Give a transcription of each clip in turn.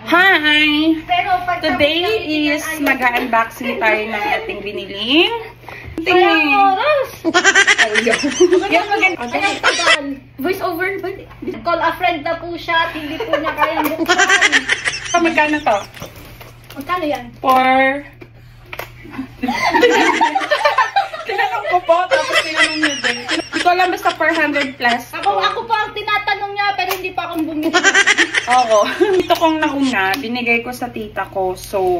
Hi! Today is mag-unboxing tayo ng ating biniling. Tingin! Voice over ba? Call a friend na po siya at hindi po niya kayang buksan. Magkano to? Magkano yan? For... Tinanong ko po, tapos tinanong niyo din. Hindi ko alam basta 400 plus. Ako po ang tinatanong niya pero hindi pa akong bumili. Oo. Ito kong nauna, binigay ko sa tita ko. So,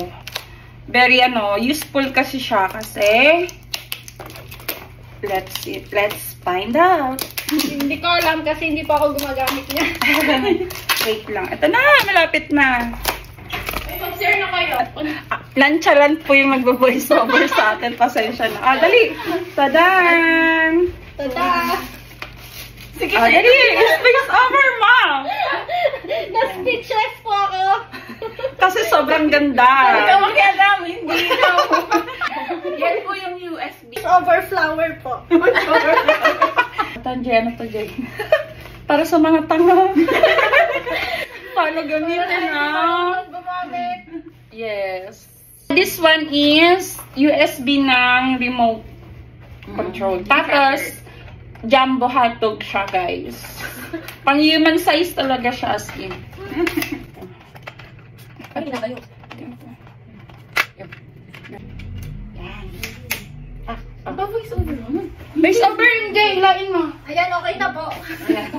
very useful kasi siya kasi let's find out. Hindi ko alam kasi hindi pa ako gumagamit niya. Wait lang. Ito na, malapit na. Mag-share na kayo. Lancharan po yung magbo-voice over sa atin. Pasensya na. Dali! Tadan! Tada! Sige, dali! Voice over, mom! Na-speechless po ako. Kasi sobrang ganda. Hindi ka makialam. Hindi ko. Yan po yung USB. Over flower po. Tandiyan na to, Jay. Para sa mga tanga. Paano gamitin, Gumamit. Yes. This one is USB ng remote control. Tapos, jumbo hotdog siya, guys. Pang human size talaga siya, as in. Kami na kayo. Voice over naman. Voice over, hindi. Ilain mo. Ayan, okay na po. Ayan.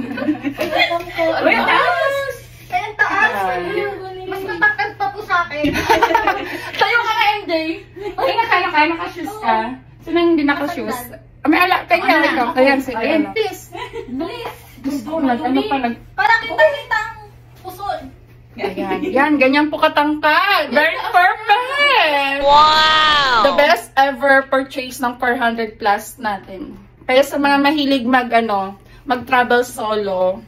Ayan, taas. Mas matakad pa po sa akin. Tayo ka nga, MJ. Okay na kaya naka-shoes ka. Sino hindi naka-shoes? May kanya ikaw. Ayan, sige. Please. Please. Gusto na, Para kita-kita ang puson. Ayan, yan, ganyan po katangkad. Very perfect! Wow! The best ever purchase ng 400 plus natin. Kaya sa mga mahilig mag-travel solo,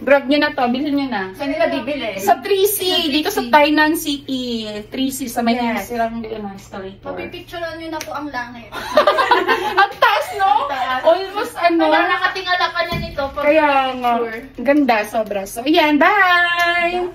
grab nyo na to, bilhin nyo na. Saan nila bibili? Sa 3C, dito sa Tainan City. 3C, sa may silang escalator. Mapipicturean nyo na po ang langit. Ang taas, no? Almost Parang nakatingala ka na nito. Kaya nga, ganda, sobra. So, yan, bye!